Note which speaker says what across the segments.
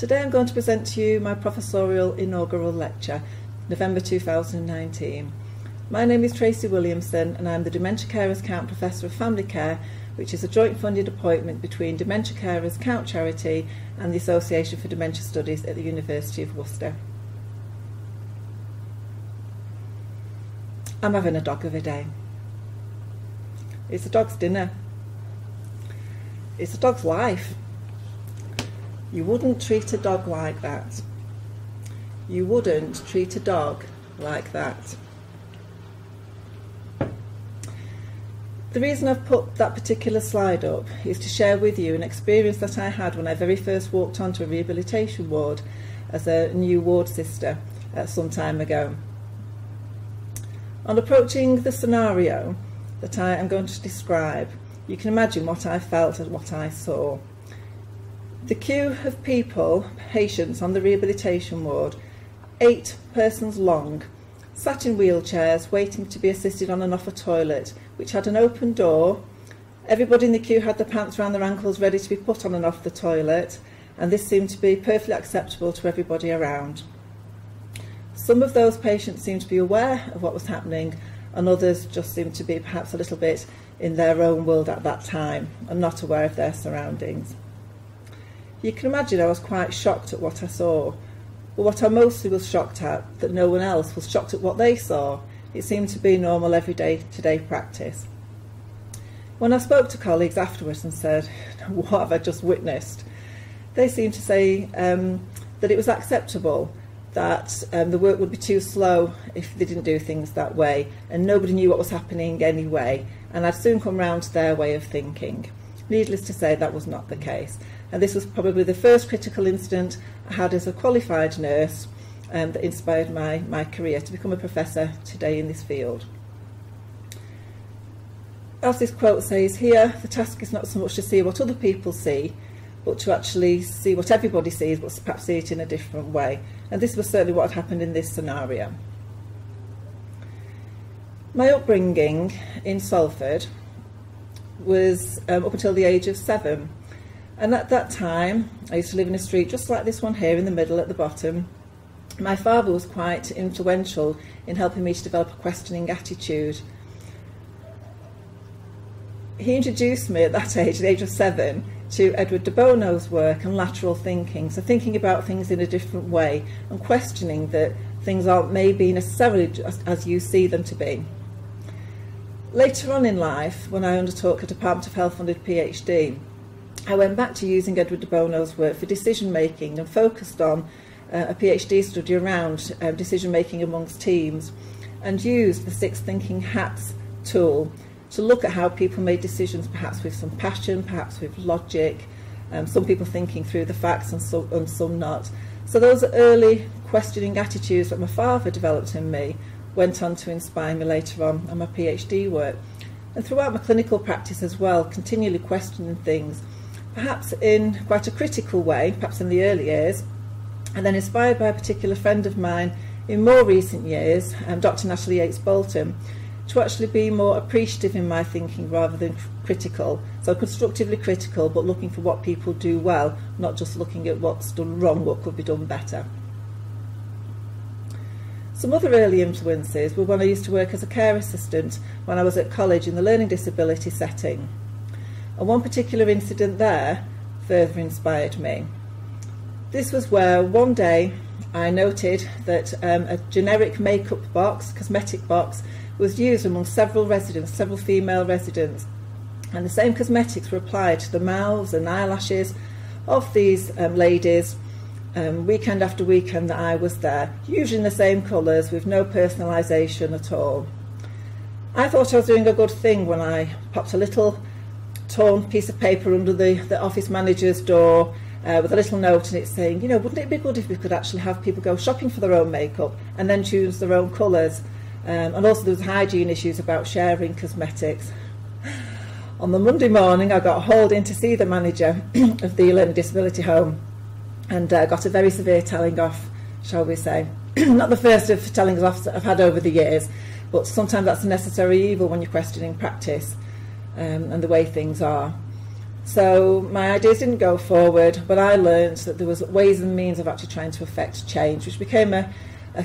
Speaker 1: Today I'm going to present to you my Professorial inaugural lecture, November 2019. My name is Tracey Williamson and I'm the Dementia Carers Count Professor of Family Care, which is a joint funded appointment between Dementia Carers Count Charity and the Association for Dementia Studies at the University of Worcester. I'm having a dog of a day. It's a dog's dinner. It's a dog's life. You wouldn't treat a dog like that. You wouldn't treat a dog like that. The reason I've put that particular slide up is to share with you an experience that I had when I very first walked onto a rehabilitation ward as a new ward sister some time ago. On approaching the scenario that I am going to describe, you can imagine what I felt and what I saw. The queue of people, patients on the rehabilitation ward, 8 persons long, sat in wheelchairs waiting to be assisted on and off a toilet which had an open door. Everybody in the queue had their pants around their ankles ready to be put on and off the toilet, and this seemed to be perfectly acceptable to everybody around. Some of those patients seemed to be aware of what was happening, and others just seemed to be perhaps a little bit in their own world at that time and not aware of their surroundings. You can imagine I was quite shocked at what I saw. But what I mostly was shocked at, that no one else was shocked at what they saw. It seemed to be normal everyday today practice. When I spoke to colleagues afterwards and said, what have I just witnessed? They seemed to say that it was acceptable, that the work would be too slow if they didn't do things that way, and nobody knew what was happening anyway, and I'd soon come round to their way of thinking. Needless to say, that was not the case. And this was probably the first critical incident I had as a qualified nurse that inspired my career to become a professor today in this field. As this quote says here, the task is not so much to see what other people see, but to actually see what everybody sees, but perhaps see it in a different way. And this was certainly what happened in this scenario. My upbringing in Salford was up until the age of 7. And at that time, I used to live in a street just like this one here in the middle at the bottom. My father was quite influential in helping me to develop a questioning attitude. He introduced me at that age, at the age of 7, to Edward de Bono's work and lateral thinking, so thinking about things in a different way and questioning that things aren't maybe necessarily as you see them to be. Later on in life, when I undertook a Department of Health funded PhD, I went back to using Edward de Bono's work for decision making and focused on a PhD study around decision making amongst teams, and used the 6 thinking hats tool to look at how people made decisions, perhaps with some passion, perhaps with logic, some people thinking through the facts and some not. So those early questioning attitudes that my father developed in me went on to inspire me later on my PhD work. And throughout my clinical practice as well, continually questioning things, perhaps in quite a critical way, perhaps in the early years, and then inspired by a particular friend of mine in more recent years, Dr. Natalie Yates-Bolton, to actually be more appreciative in my thinking rather than critical. So constructively critical, but looking for what people do well, not just looking at what's done wrong, what could be done better. Some other early influences were when I used to work as a care assistant when I was at college in the learning disability setting. And one particular incident there further inspired me. This was where one day I noted that a generic makeup box, cosmetic box, was used among several residents, several female residents, and the same cosmetics were applied to the mouths and eyelashes of these ladies weekend after weekend that I was there, usually in the same colours with no personalisation at all. I thought I was doing a good thing when I popped a little torn piece of paper under the office manager's door with a little note in it saying, you know, wouldn't it be good if we could actually have people go shopping for their own makeup and then choose their own colours? And also there was hygiene issues about sharing cosmetics. On the Monday morning I got hauled in to see the manager of the learning disability home and got a very severe telling off, shall we say. Not the first of tellings offs that I've had over the years, but sometimes that's a necessary evil when you're questioning practice and the way things are. So my ideas didn't go forward, but I learned that there was ways and means of actually trying to affect change, which became a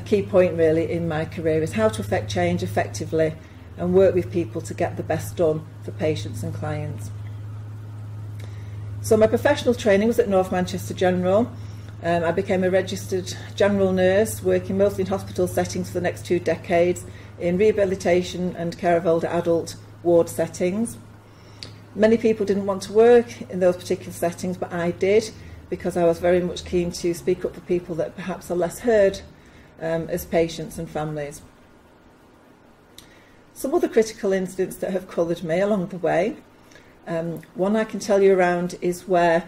Speaker 1: key point really in my career, is how to affect change effectively and work with people to get the best done for patients and clients. So my professional training was at North Manchester General. I became a registered general nurse, working mostly in hospital settings for the next 2 decades in rehabilitation and care of older adult ward settings. Many people didn't want to work in those particular settings, but I did, because I was very much keen to speak up for people that perhaps are less heard as patients and families. Some other critical incidents that have coloured me along the way. One I can tell you around is where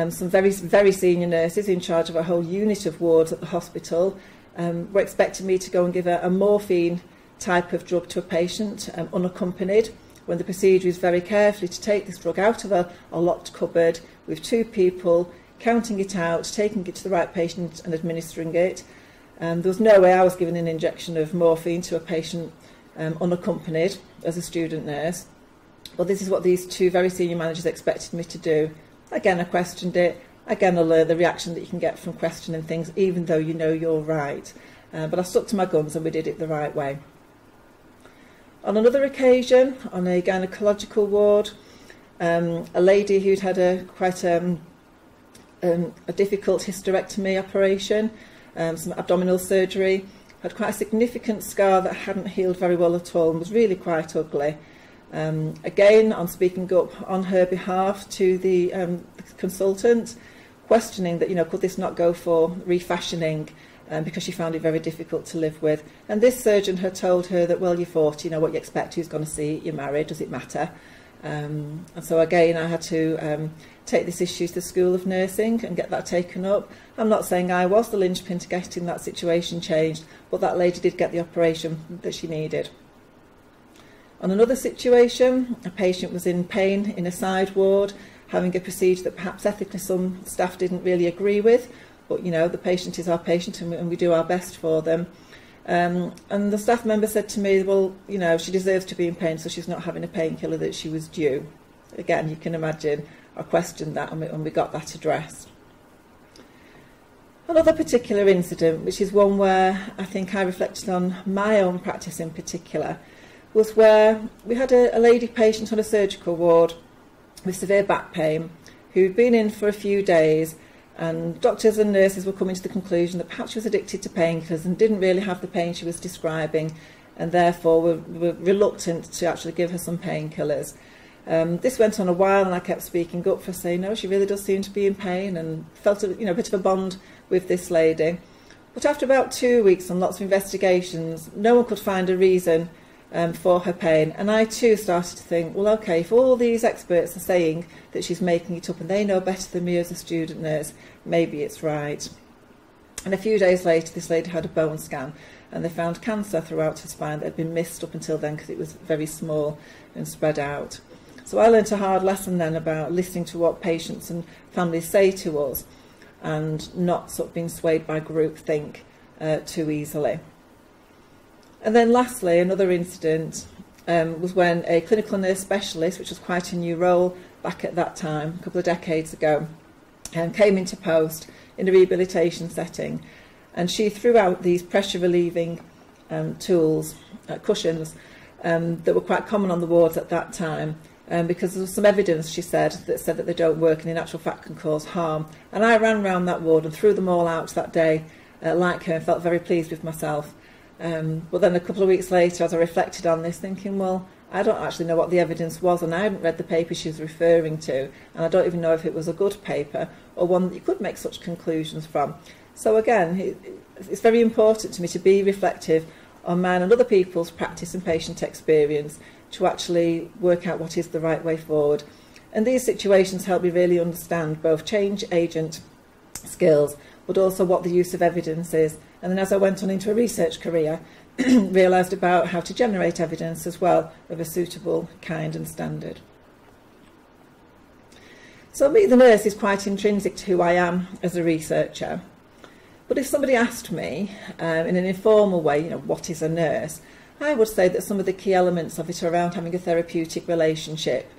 Speaker 1: some very senior nurses in charge of a whole unit of wards at the hospital were expecting me to go and give a morphine type of drug to a patient unaccompanied, when the procedure is very carefully to take this drug out of a locked cupboard with 2 people, counting it out, taking it to the right patient and administering it. There was no way I was giving an injection of morphine to a patient unaccompanied as a student nurse. Well, this is what these 2 very senior managers expected me to do. Again, I questioned it. Again, I learned the reaction that you can get from questioning things, even though you know you're right. But I stuck to my guns and we did it the right way. On another occasion, on a gynaecological ward, a lady who'd had quite a difficult hysterectomy operation, some abdominal surgery, had quite a significant scar that hadn't healed very well at all and was really quite ugly. Again, on speaking up on her behalf to the consultant, questioning that, could this not go for refashioning, because she found it very difficult to live with. And this surgeon had told her that, well, you're 40, what you expect, who's going to see it, you're married, does it matter? And so again, I had to take this issue to the School of Nursing and get that taken up. I'm not saying I was the linchpin to getting that situation changed, but that lady did get the operation that she needed. On another situation, a patient was in pain in a side ward, having a procedure that perhaps ethically some staff didn't really agree with, but the patient is our patient and we do our best for them. And the staff member said to me, well, she deserves to be in pain, so she's not having a painkiller that she was due. Again, you can imagine, I questioned that and we got that addressed. Another particular incident, which is one where I think I reflected on my own practice in particular, was where we had a lady patient on a surgical ward with severe back pain who'd been in for a few days, and doctors and nurses were coming to the conclusion that perhaps she was addicted to painkillers and didn't really have the pain she was describing, and therefore were reluctant to actually give her some painkillers. This went on a while, and I kept speaking up for saying, no, she really does seem to be in pain, and felt a bit of a bond with this lady. But after about 2 weeks and lots of investigations, no one could find a reason for her pain. And I too started to think, well, okay, if all these experts are saying that she's making it up and they know better than me as a student nurse, maybe it's right. And a few days later, this lady had a bone scan and they found cancer throughout her spine that had been missed up until then because it was very small and spread out. So I learnt a hard lesson then about listening to what patients and families say to us and not sort of being swayed by groupthink too easily. And then lastly, another incident was when a clinical nurse specialist, which was quite a new role back at that time, a couple of decades ago, came into post in a rehabilitation setting, and she threw out these pressure relieving tools, cushions, that were quite common on the wards at that time, because there was some evidence, she said that they don't work and in actual fact can cause harm. And I ran round that ward and threw them all out that day like her and felt very pleased with myself. But then a couple of weeks later, as I reflected on this, thinking, well, I don't actually know what the evidence was, and I hadn't read the paper she was referring to, and I don't even know if it was a good paper or one that you could make such conclusions from. So again, it's very important to me to be reflective on mine and other people's practice and patient experience to actually work out what is the right way forward. And these situations help me really understand both change agent skills, but also what the use of evidence is. And then as I went on into a research career, realised about how to generate evidence as well of a suitable kind and standard. So Meet the Nurse is quite intrinsic to who I am as a researcher. But if somebody asked me in an informal way, what is a nurse, I would say that some of the key elements of it are around having a therapeutic relationship,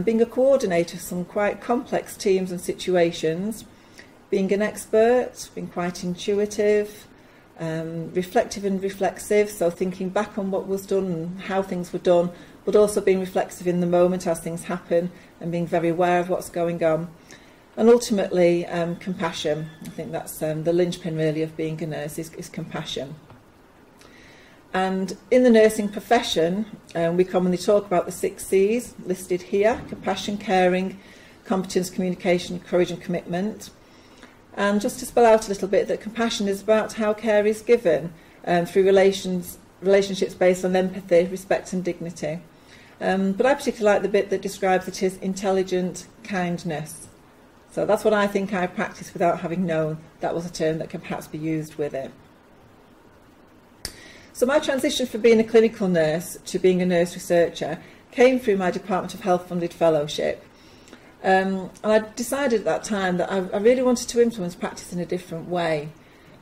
Speaker 1: being a coordinator of some quite complex teams and situations, being an expert, being quite intuitive, reflective and reflexive, so thinking back on what was done and how things were done, but also being reflexive in the moment as things happen and being very aware of what's going on. And ultimately, compassion. I think that's the linchpin really of being a nurse is compassion. And in the nursing profession, we commonly talk about the 6 C's listed here: compassion, caring, competence, communication, courage and commitment. And just to spell out a little bit, that compassion is about how care is given through relationships based on empathy, respect and dignity. But I particularly like the bit that describes it as intelligent kindness. So that's what I think I practice without having known that was a term that can perhaps be used with it. So my transition from being a clinical nurse to being a nurse researcher came through my Department of Health funded fellowship. And I decided at that time that I really wanted to influence practice in a different way.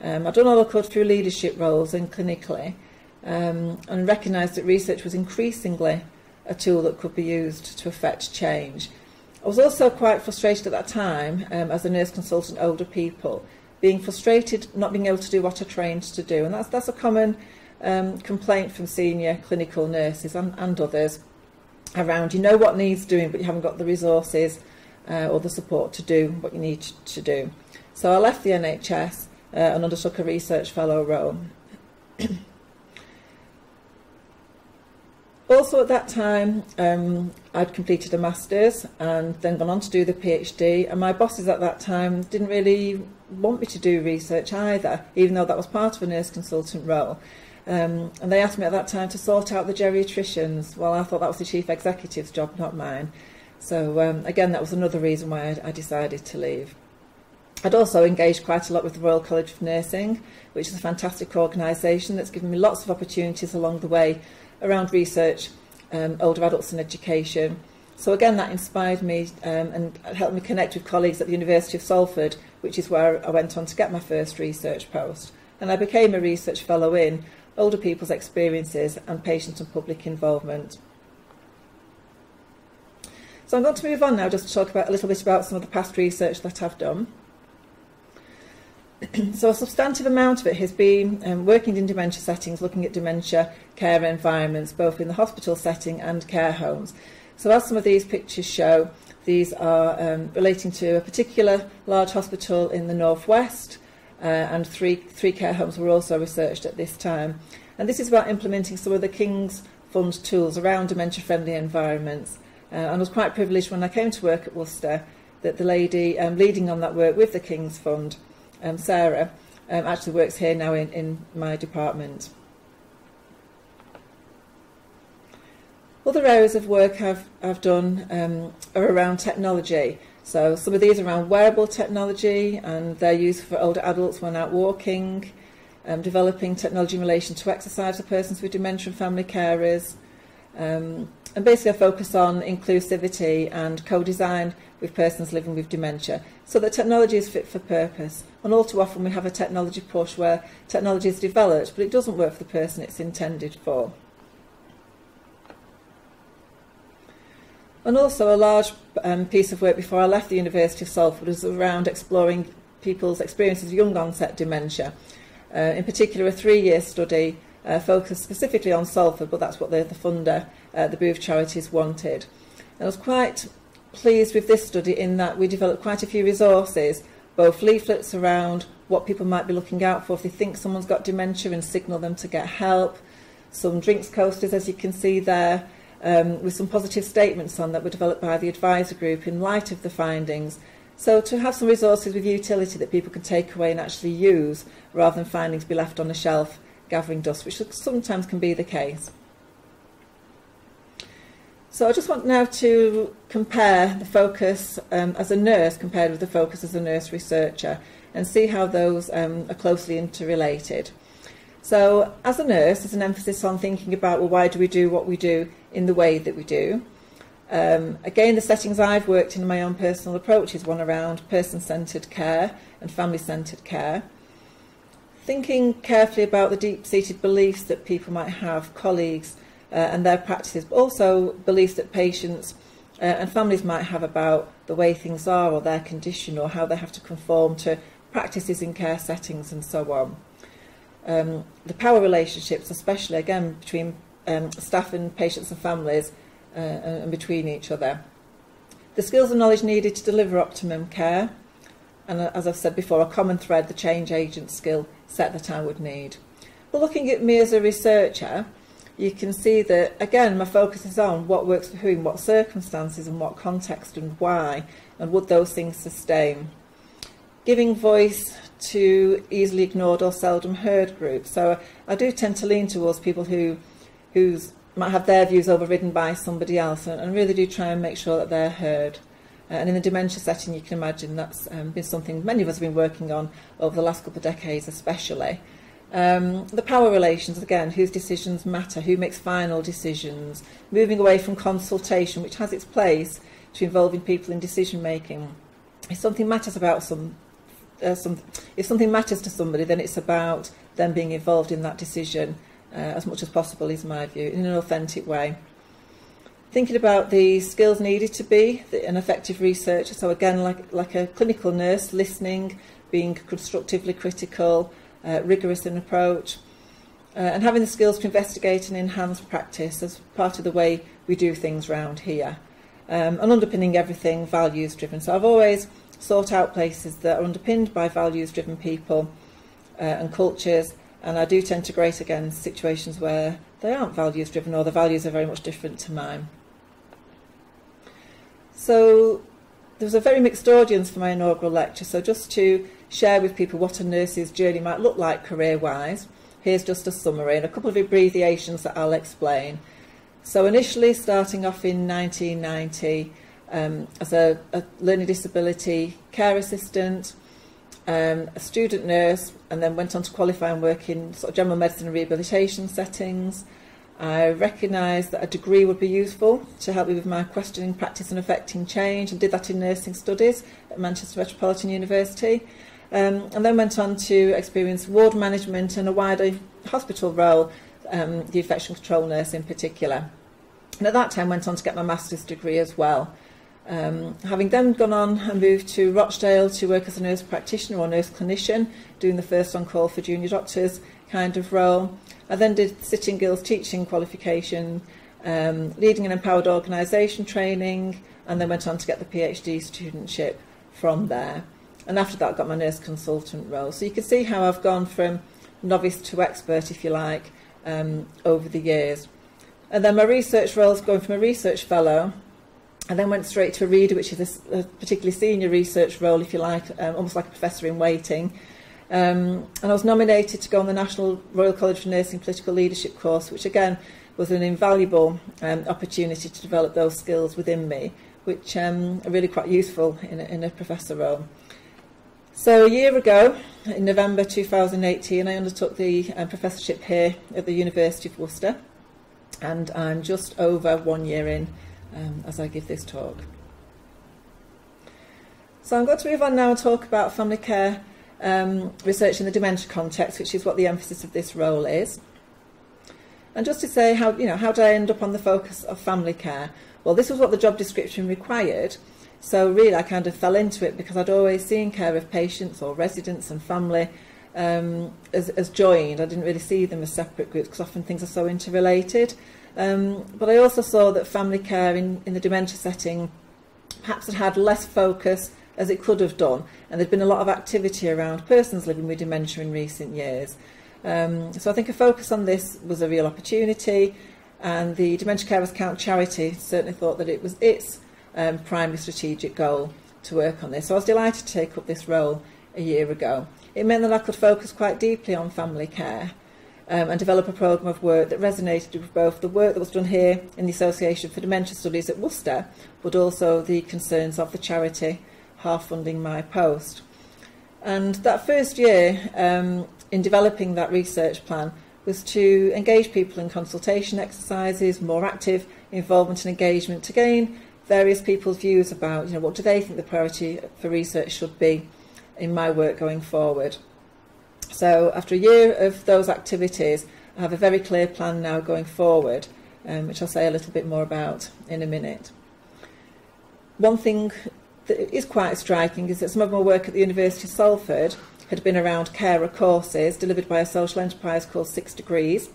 Speaker 1: I'd done all I could through leadership roles and clinically, and recognised that research was increasingly a tool that could be used to affect change. I was also quite frustrated at that time as a nurse consultant older people, being frustrated not being able to do what I trained to do. And that's a common complaint from senior clinical nurses and others around, you know what needs doing, but you haven't got the resources or the support to do what you need to do. So I left the NHS and undertook a research fellow role. Also at that time, I'd completed a master's and then gone on to do the PhD, and my bosses at that time didn't really want me to do research either, even though that was part of a nurse consultant role. And they asked me at that time to sort out the geriatricians. Well, I thought that was the chief executive's job, not mine. So again, that was another reason why I decided to leave. I'd also engaged quite a lot with the Royal College of Nursing, which is a fantastic organisation that's given me lots of opportunities along the way around research, older adults and education. So again, that inspired me and helped me connect with colleagues at the University of Salford, which is where I went on to get my first research post. And I became a research fellow in older people's experiences and patient and public involvement. So I'm going to move on now just to talk about a little bit about some of the past research that I've done. So a substantive amount of it has been working in dementia settings, looking at dementia care environments, both in the hospital setting and care homes. So as some of these pictures show, these are relating to a particular large hospital in the northwest, and three care homes were also researched at this time. And this is about implementing some of the King's Fund tools around dementia-friendly environments. And I was quite privileged when I came to work at Worcester that the lady leading on that work with the King's Fund, Sarah, actually works here now in my department. Other areas of work I've done are around technology. So some of these are around wearable technology and their use for older adults when out walking, developing technology in relation to exercise for persons with dementia and family carers, and basically I focus on inclusivity and co-design with persons living with dementia, so that technology is fit for purpose. And all too often we have a technology push where technology is developed, but it doesn't work for the person it's intended for. And also a large piece of work before I left the University of Salford was around exploring people's experiences of young onset dementia. In particular, a 3-year study focused specifically on Salford, but that's what the funder, the Booth Charities, wanted. And I was quite pleased with this study in that we developed quite a few resources, both leaflets around what people might be looking out for if they think someone's got dementia and signal them to get help, some drinks coasters, as you can see there, with some positive statements on that were developed by the advisor group in light of the findings. So to have some resources with utility that people can take away and actually use, rather than findings be left on a shelf gathering dust, which sometimes can be the case. So I just want now to compare the focus as a nurse compared with the focus as a nurse researcher and see how those are closely interrelated. So as a nurse, there's an emphasis on thinking about, well, why do we do what we do in the way that we do? Again, the settings I've worked in my own personal approach is one around person-centred care and family-centred care. Thinking carefully about the deep-seated beliefs that people might have, colleagues and their practices, but also beliefs that patients and families might have about the way things are or their condition or how they have to conform to practices in care settings and so on. The power relationships, especially again between staff and patients and families and between each other. The skills and knowledge needed to deliver optimum care, and as I've said before, a common thread, the change agent skill set that I would need. But looking at me as a researcher, you can see that, again, my focus is on what works for who, in what circumstances and what context and why, and would those things sustain. Giving voice to easily ignored or seldom heard groups. So I do tend to lean towards people who might have their views overridden by somebody else, and really do try and make sure that they're heard. And in the dementia setting, you can imagine that's been something many of us have been working on over the last couple of decades especially. The power relations, again, whose decisions matter, who makes final decisions, moving away from consultation, which has its place, to involving people in decision making. If something matters about if something matters to somebody, then it's about them being involved in that decision as much as possible, is my view, in an authentic way. Thinking about the skills needed to be an effective researcher, so again, like a clinical nurse, listening, being constructively critical, rigorous in approach, and having the skills to investigate and enhance practice as part of the way we do things round here. And underpinning everything, values driven. So I've always sought out places that are underpinned by values driven people and cultures, and I do tend to grate against situations where they aren't values driven or the values are very much different to mine. So there was a very mixed audience for my inaugural lecture, so just to share with people what a nurse's journey might look like career-wise, here's just a summary and a couple of abbreviations that I'll explain. So initially starting off in 1990 as a learning disability care assistant, a student nurse, and then went on to qualify and work in sort of general medicine and rehabilitation settings. I recognised that a degree would be useful to help me with my questioning practice and affecting change, and did that in nursing studies at Manchester Metropolitan University. And then went on to experience ward management and a wider hospital role, the infection control nurse in particular. And at that time went on to get my master's degree as well. Having then gone on and moved to Rochdale to work as a nurse practitioner or nurse clinician, doing the first on call for junior doctors kind of role. I then did Sitting Girls teaching qualification, leading an empowered organisation training, and then went on to get the PhD studentship from there. And after that, I got my nurse consultant role. So you can see how I've gone from novice to expert, if you like, over the years. And then my research roles, going from a research fellow, and then went straight to a reader, which is a particularly senior research role, if you like, almost like a professor in waiting. And I was nominated to go on the National Royal College for Nursing Political Leadership course, which again was an invaluable opportunity to develop those skills within me, which are really quite useful in a professor role. So a year ago, in November 2018, I undertook the professorship here at the University of Worcester, and I'm just over 1 year in as I give this talk. So I'm going to move on now and talk about family care research in the dementia context, which is what the emphasis of this role is. And just to say how did I end up on the focus of family care? Well, this was what the job description required. So really I kind of fell into it because I'd always seen care of patients or residents and family as joined. I didn't really see them as separate groups because often things are so interrelated. But I also saw that family care in the dementia setting perhaps had less focus as it could have done, and there'd been a lot of activity around persons living with dementia in recent years. So I think a focus on this was a real opportunity, and the Dementia Carers Count charity certainly thought that it was its primary strategic goal to work on this. So I was delighted to take up this role a year ago. It meant that I could focus quite deeply on family care and develop a programme of work that resonated with both the work that was done here in the Association for Dementia Studies at Worcester, but also the concerns of the charity half funding my post. And that first year in developing that research plan was to engage people in consultation exercises, more active involvement and engagement, to gain various people's views about what do they think the priority for research should be in my work going forward. So after a year of those activities, I have a very clear plan now going forward, which I'll say a little bit more about in a minute. one thing that is quite striking is that some of my work at the University of Salford had been around carer courses delivered by a social enterprise called 6 Degrees,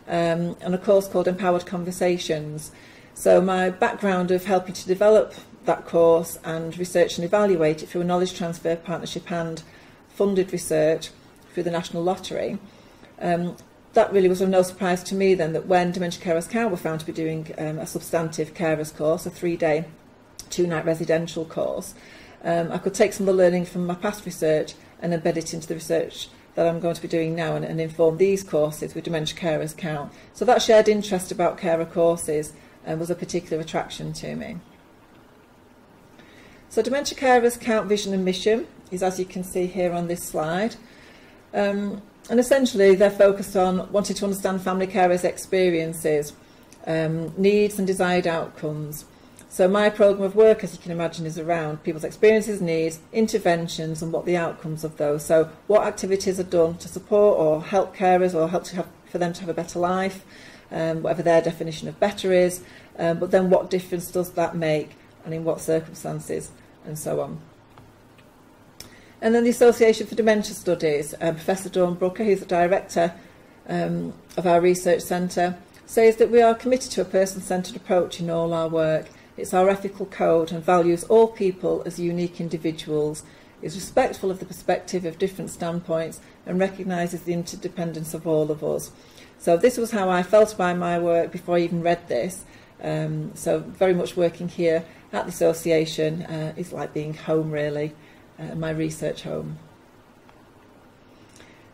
Speaker 1: and a course called Empowered Conversations. So my background of helping to develop that course and research and evaluate it through a knowledge transfer partnership and funded research through the National Lottery, that really was of no surprise to me then that when Dementia Carers Count were found to be doing a substantive carers course, a 3-day, 2-night residential course, I could take some of the learning from my past research and embed it into the research that I'm going to be doing now and inform these courses with Dementia Carers Count. So that shared interest about carer courses was a particular attraction to me. So Dementia Carers Count vision and mission is, as you can see here on this slide. And essentially they're focused on wanting to understand family carers' experiences, needs and desired outcomes. So my programme of work, as you can imagine, is around people's experiences, needs, interventions and what the outcomes of those. So what activities are done to support or help carers or help for them to have a better life, whatever their definition of better is, but then what difference does that make and in what circumstances and so on. And then the Association for Dementia Studies, Professor Dawn Brooker, who's the director of our research centre, says that we are committed to a person-centred approach in all our work. It's our ethical code and values all people as unique individuals, is respectful of the perspective of different standpoints and recognises the interdependence of all of us. So this was how I felt by my work before I even read this. So very much working here at the association is like being home really, my research home.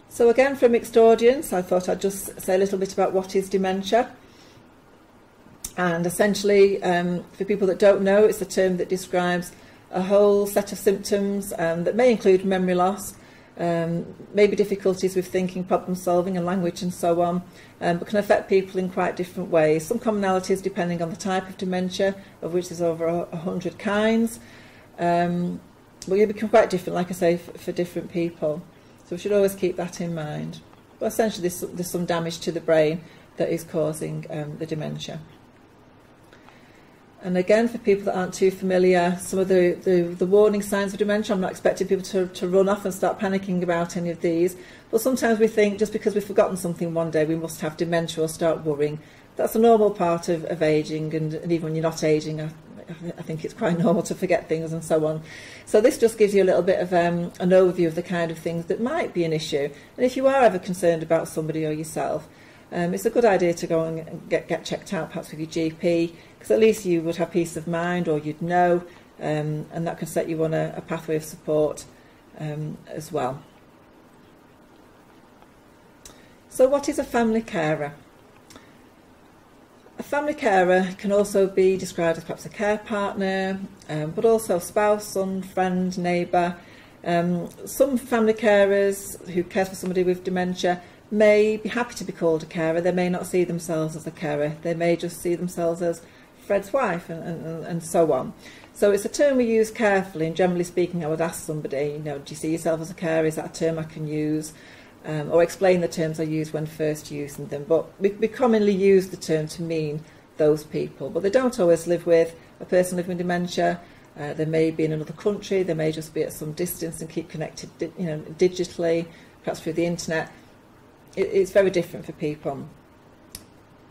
Speaker 1: So again, for a mixed audience, I thought I'd just say a little bit about what is dementia. And essentially, for people that don't know, it's a term that describes a whole set of symptoms that may include memory loss, maybe difficulties with thinking, problem solving and language and so on, but can affect people in quite different ways. Some commonalities depending on the type of dementia, of which there's over 100 kinds, but they become quite different, like I say, for different people. So we should always keep that in mind. But essentially there's some damage to the brain that is causing the dementia. And again, for people that aren't too familiar, some of the warning signs of dementia, I'm not expecting people to run off and start panicking about any of these, but sometimes we think just because we've forgotten something one day we must have dementia or start worrying. That's a normal part of ageing, and even when you're not ageing, I think it's quite normal to forget things and so on. So this just gives you a little bit of an overview of the kind of things that might be an issue. And if you are ever concerned about somebody or yourself, it's a good idea to go and get checked out, perhaps with your GP, because at least you would have peace of mind, or you'd know, and that can set you on a pathway of support as well. So what is a family carer? A family carer can also be described as perhaps a care partner, but also spouse, son, friend, neighbour. Some family carers who care for somebody with dementia may be happy to be called a carer. They may not see themselves as a carer. They may just see themselves as Fred's wife and so on. So it's a term we use carefully, and generally speaking I would ask somebody, do you see yourself as a carer? Is that a term I can use? Or explain the terms I use when first using them. But we commonly use the term to mean those people, but they don't always live with a person living with dementia. They may be in another country, they may just be at some distance and keep connected digitally, perhaps through the internet. It's very different for people.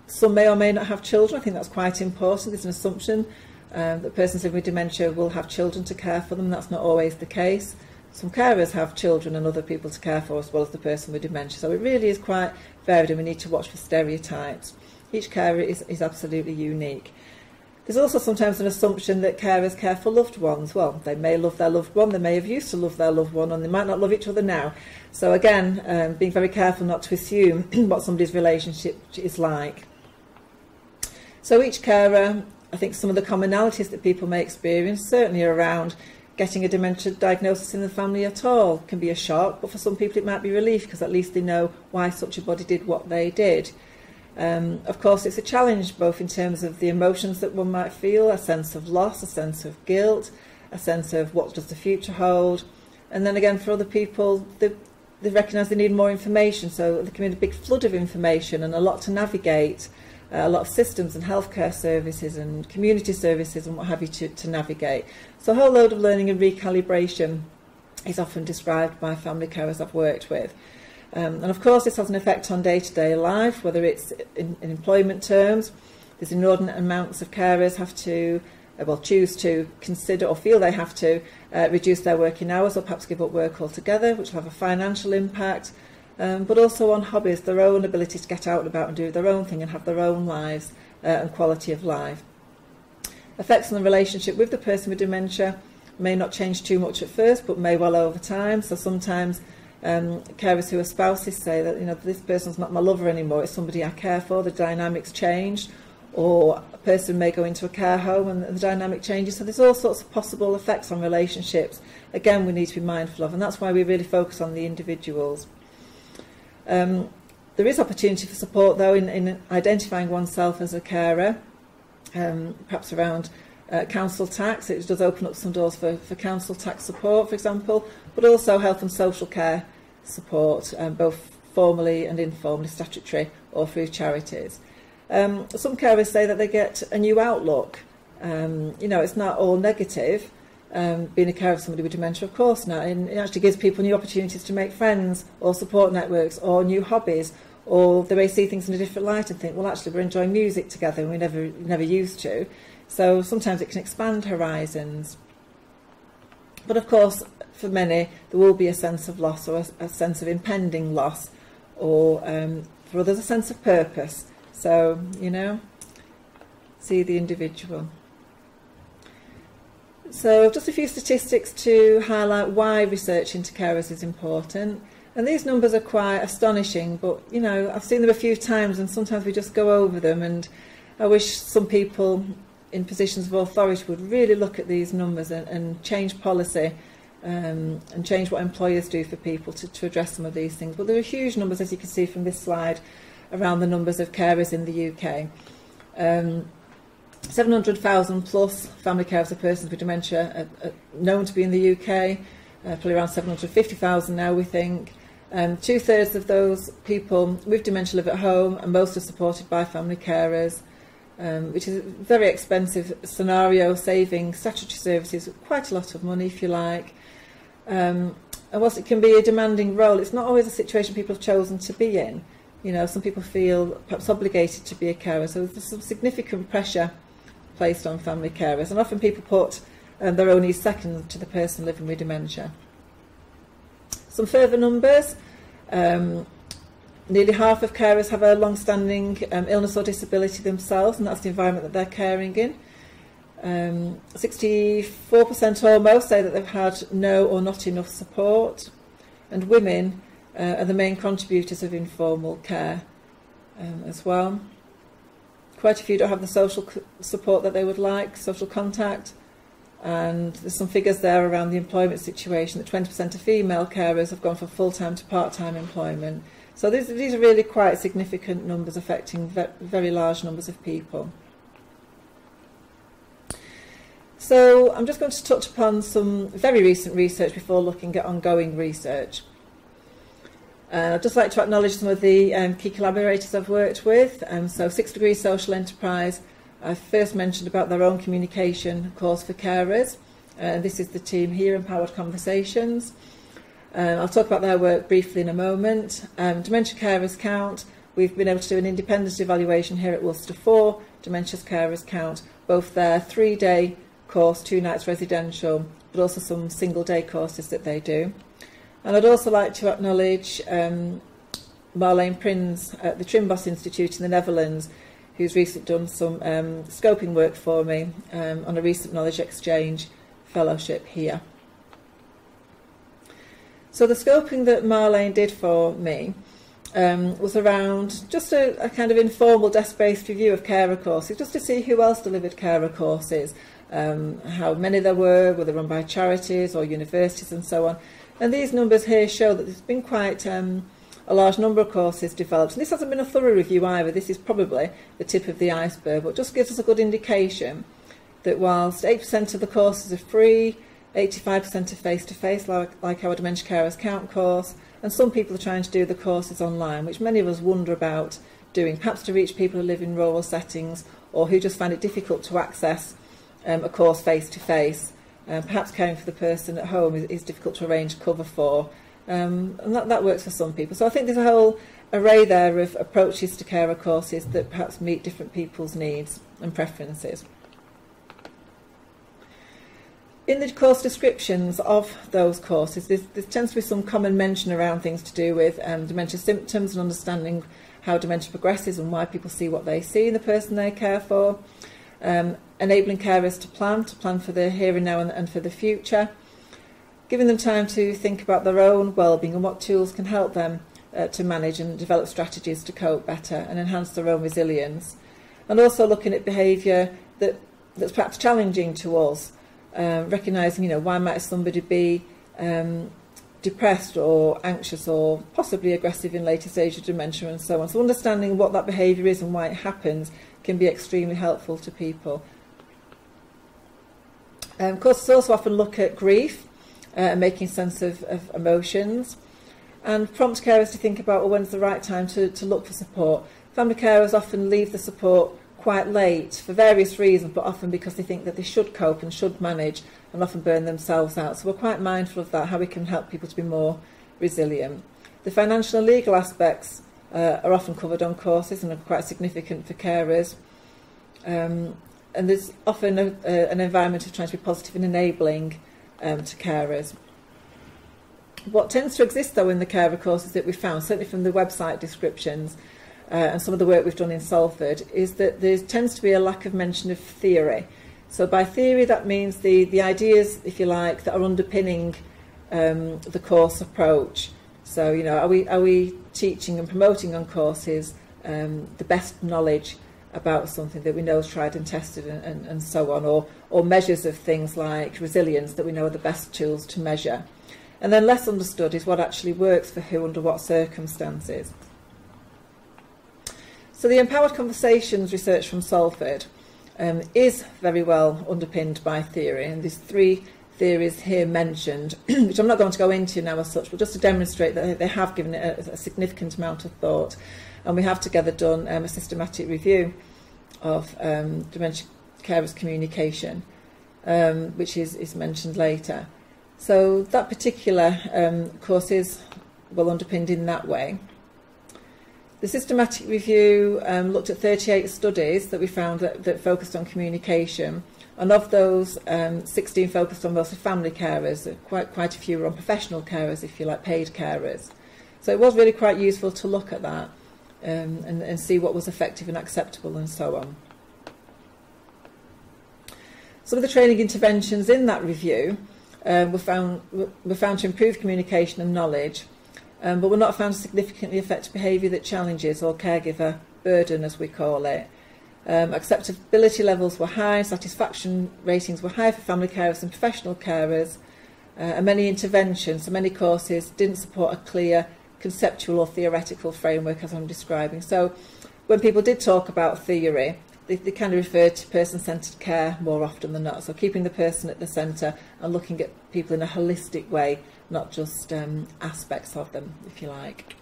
Speaker 1: Some may or may not have children. I think that's quite important. There's an assumption that persons living with dementia will have children to care for them. That's not always the case. Some carers have children and other people to care for as well as the person with dementia. So it really is quite varied, and we need to watch for stereotypes. Each carer is absolutely unique. There's also sometimes an assumption that carers care for loved ones. Well, they may love their loved one, they may have used to love their loved one, and they might not love each other now. So again, being very careful not to assume what somebody's relationship is like. So each carer, I think some of the commonalities that people may experience, certainly around getting a dementia diagnosis in the family at all, can be a shock, but for some people it might be relief, because at least they know why such a body did what they did. Of course, it's a challenge both in terms of the emotions that one might feel, a sense of loss, a sense of guilt, a sense of what does the future hold. And then again, for other people, they recognise they need more information, so there can be a big flood of information and a lot to navigate. a lot of systems and healthcare services and community services and what have you to navigate. So a whole load of learning and recalibration is often described by family carers I've worked with. And of course this has an effect on day-to-day life, whether it's in employment terms. There's inordinate amounts of carers have to, choose to consider or feel they have to reduce their working hours or perhaps give up work altogether, which will have a financial impact, but also on hobbies, their own ability to get out and about and do their own thing and have their own lives and quality of life. Effects on the relationship with the person with dementia may not change too much at first, but may well over time. So sometimes carers who are spouses say that, you know, this person's not my lover anymore, it's somebody I care for, the dynamics change. Or a person may go into a care home and the dynamic changes. So there's all sorts of possible effects on relationships. Again, we need to be mindful of, and that's why we really focus on the individuals. There is opportunity for support, though, in identifying oneself as a carer, perhaps around council tax. It does open up some doors for council tax support, for example, but also health and social care support, both formally and informally, statutory or through charities. Some carers say that they get a new outlook. You know, it's not all negative, being a carer of somebody with dementia, of course not. And it actually gives people new opportunities to make friends or support networks or new hobbies, or they may see things in a different light and think, well, actually, we're enjoying music together and we never used to. So sometimes it can expand horizons. But of course, for many, there will be a sense of loss or a sense of impending loss, or for others, a sense of purpose. So, you know, see the individual. So just a few statistics to highlight why research into carers is important. And these numbers are quite astonishing, but, you know, I've seen them a few times and sometimes we just go over them, and I wish some people in positions of authority would really look at these numbers and change policy and change what employers do for people to address some of these things. But there are huge numbers, as you can see from this slide, around the numbers of carers in the UK. 700,000 plus family carers of persons with dementia are known to be in the UK, probably around 750,000 now, we think. 2/3 of those people with dementia live at home, and most are supported by family carers, which is a very expensive scenario, saving statutory services quite a lot of money, if you like. And whilst it can be a demanding role, it's not always a situation people have chosen to be in. You know, some people feel perhaps obligated to be a carer, so there's some significant pressure placed on family carers, and often people put their own needs second to the person living with dementia. Some further numbers. Nearly half of carers have a long-standing illness or disability themselves, and that's the environment that they're caring in. 64% almost say that they've had no or not enough support, and women are the main contributors of informal care as well. Quite a few don't have the social support that they would like, social contact, and there's some figures there around the employment situation that 20% of female carers have gone from full-time to part-time employment. So these are really quite significant numbers affecting very large numbers of people. So I'm just going to touch upon some very recent research before looking at ongoing research. I'd just like to acknowledge some of the key collaborators I've worked with. So 6 Degrees Social Enterprise, I first mentioned about their own communication course for carers. This is the team here, Empowered Conversations. I'll talk about their work briefly in a moment. Dementia Carers Count, we've been able to do an independent evaluation here at Worcester for Dementia Carers Count, both their 3-day course, 2 nights residential, but also some single-day courses that they do. And I'd also like to acknowledge Marlene Prins at the Trimbos Institute in the Netherlands, who's recently done some scoping work for me on a recent knowledge exchange fellowship here. So the scoping that Marlene did for me was around just a kind of informal desk-based review of carer courses, just to see who else delivered carer courses, how many there were they run by charities or universities and so on. And these numbers here show that there's been quite a large number of courses developed. And this hasn't been a thorough review either. This is probably the tip of the iceberg, but just gives us a good indication that whilst 8% of the courses are free, 85% are face-to-face, like our Dementia Carers Count course, and some people are trying to do the courses online, which many of us wonder about doing, perhaps to reach people who live in rural settings or who just find it difficult to access a course face-to-face. Perhaps caring for the person at home is difficult to arrange cover for, and that works for some people. So I think there's a whole array there of approaches to carer courses that perhaps meet different people's needs and preferences. In the course descriptions of those courses, there tends to be some common mention around things to do with dementia symptoms and understanding how dementia progresses and why people see what they see in the person they care for, enabling carers to plan for the here and now and for the future, giving them time to think about their own well-being and what tools can help them to manage and develop strategies to cope better and enhance their own resilience, and also looking at behaviour that's perhaps challenging to us. Recognising, why might somebody be depressed or anxious or possibly aggressive in later stages of dementia and so on. So understanding what that behaviour is and why it happens can be extremely helpful to people. Courses also often look at grief and making sense of emotions, and prompt carers to think about when's the right time to look for support. Family carers often leave the support quite late for various reasons, but often because they think that they should cope and should manage and often burn themselves out. So we're quite mindful of that, how we can help people to be more resilient. The financial and legal aspects are often covered on courses and are quite significant for carers. And there's often an environment of trying to be positive and enabling to carers. What tends to exist though in the carer courses that we found, certainly from the website descriptions, and some of the work we've done in Salford, is that there tends to be a lack of mention of theory. So by theory that means the ideas, if you like, that are underpinning the course approach. So, are we teaching and promoting on courses the best knowledge about something that we know is tried and tested and so on, or measures of things like resilience that we know are the best tools to measure. And then less understood is what actually works for who under what circumstances. So the Empowered Conversations research from Salford is very well underpinned by theory, and there's 3 theories here mentioned, which I'm not going to go into now as such, but just to demonstrate that they have given it a significant amount of thought. And we have together done a systematic review of dementia carers' communication, which is mentioned later. So that particular course is well underpinned in that way. The systematic review looked at 38 studies that we found that focused on communication, and of those, 16 focused on mostly family carers. Quite a few were on professional carers, if you like, paid carers. So it was really quite useful to look at that and see what was effective and acceptable and so on. Some of the training interventions in that review were found to improve communication and knowledge, but were not found to significantly affect behaviour that challenges or caregiver burden, as we call it. Acceptability levels were high, satisfaction ratings were high for family carers and professional carers, and many interventions, so many courses, didn't support a clear conceptual or theoretical framework as I'm describing. So when people did talk about theory, they kind of referred to person-centred care more often than not. So keeping the person at the centre and looking at people in a holistic way, not just aspects of them, if you like.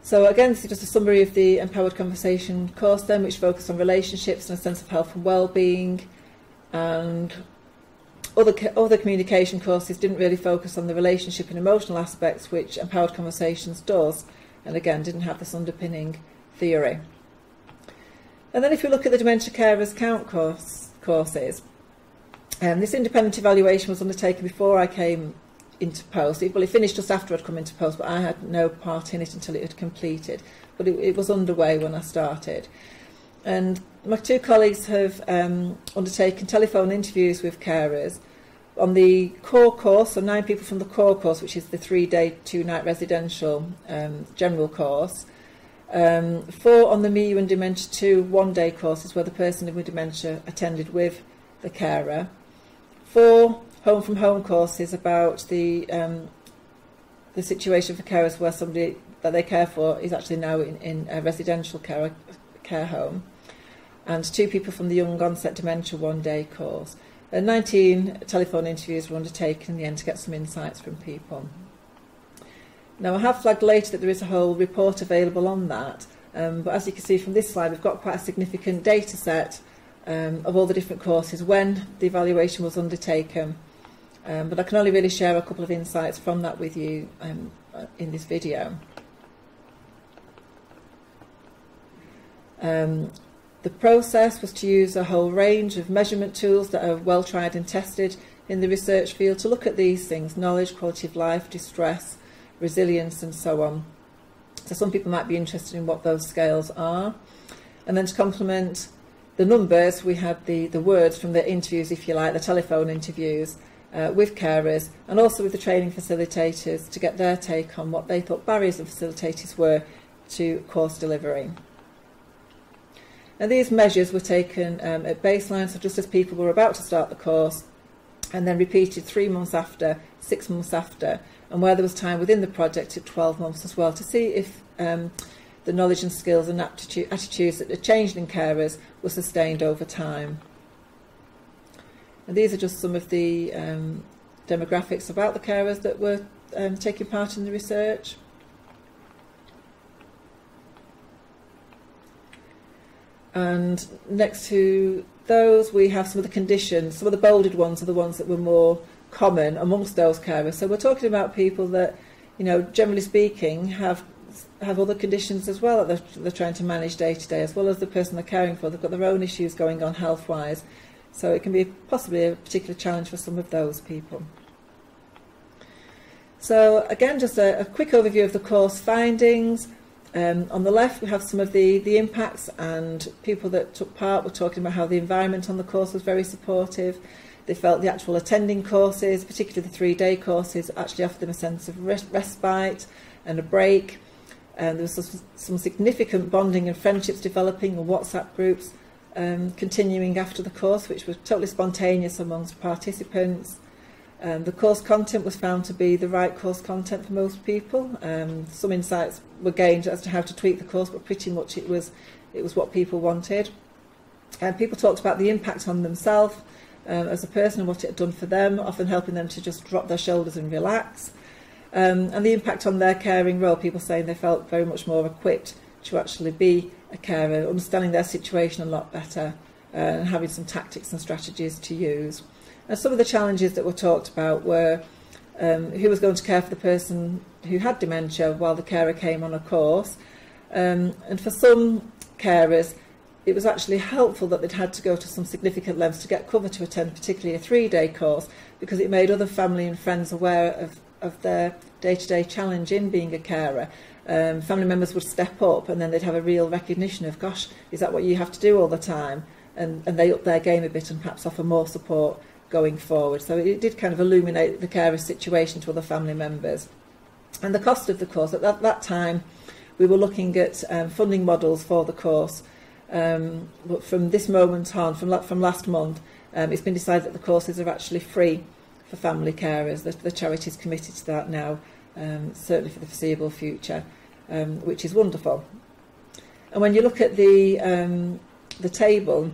Speaker 1: So again, this is just a summary of the Empowered Conversation course then, which focused on relationships and a sense of health and well-being. And other communication courses didn't really focus on the relationship and emotional aspects, which Empowered Conversations does, and again, didn't have this underpinning theory. And then if we look at the Dementia Carers Count courses, this independent evaluation was undertaken before I came into post. Well, it finished just after I'd come into post, but I had no part in it until it had completed. But it was underway when I started. And my 2 colleagues have undertaken telephone interviews with carers on the core course, so 9 people from the core course, which is the 3-day, 2-night residential general course. 4 on the MIU and Dementia 2 1-day courses where the person with dementia attended with the carer. 4 home from home courses about the situation for carers where somebody that they care for is actually now in a residential care home. And 2 people from the young onset dementia 1-day course. 19 telephone interviews were undertaken in the end to get some insights from people. Now, I have flagged later that there is a whole report available on that, but as you can see from this slide, we've got quite a significant data set of all the different courses when the evaluation was undertaken. But I can only really share a couple of insights from that with you in this video. The process was to use a whole range of measurement tools that are well tried and tested in the research field to look at these things: knowledge, quality of life, distress, resilience, and so on. So some people might be interested in what those scales are. And then to complement the numbers, we had the words from the interviews, if you like, the telephone interviews with carers, and also with the training facilitators to get their take on what they thought barriers and facilitators were to course delivery. And these measures were taken at baseline, so just as people were about to start the course, and then repeated 3 months after, 6 months after, and where there was time within the project at 12 months as well, to see if the knowledge and skills and attitudes that had changed in carers were sustained over time. And these are just some of the demographics about the carers that were taking part in the research. And next to those, we have some of the conditions. Some of the bolded ones are the ones that were more common amongst those carers. So we're talking about people that, you know, generally speaking, have other conditions as well that they're trying to manage day to day, as well as the person they're caring for. They've got their own issues going on health-wise. So it can be possibly a particular challenge for some of those people. So again, just a quick overview of the course findings. On the left, we have some of the impacts, and people that took part were talking about how the environment on the course was very supportive. They felt the actual attending courses, particularly the 3-day courses, actually offered them a sense of respite and a break. There was some significant bonding and friendships developing, and WhatsApp groups continuing after the course, which was totally spontaneous amongst participants. The course content was found to be the right course content for most people. Some insights were gained as to how to tweak the course, but pretty much it was what people wanted. People talked about the impact on themselves as a person and what it had done for them, often helping them to just drop their shoulders and relax. And the impact on their caring role, people saying they felt very much more equipped to actually be a carer, understanding their situation a lot better, and having some tactics and strategies to use. And some of the challenges that were talked about were who was going to care for the person who had dementia while the carer came on a course. And for some carers, it was actually helpful that they'd had to go to some significant lengths to get cover to attend, particularly a 3-day course, because it made other family and friends aware of their day-to-day challenge in being a carer. Family members would step up, and then they'd have a real recognition of, gosh, is that what you have to do all the time? And they up their game a bit and perhaps offer more support going forward. So it did kind of illuminate the carer's situation to other family members. And the cost of the course, at that time, we were looking at funding models for the course. But from this moment on, from last month, it's been decided that the courses are actually free for family carers. The charity's committed to that now, certainly for the foreseeable future, which is wonderful. And when you look at the table,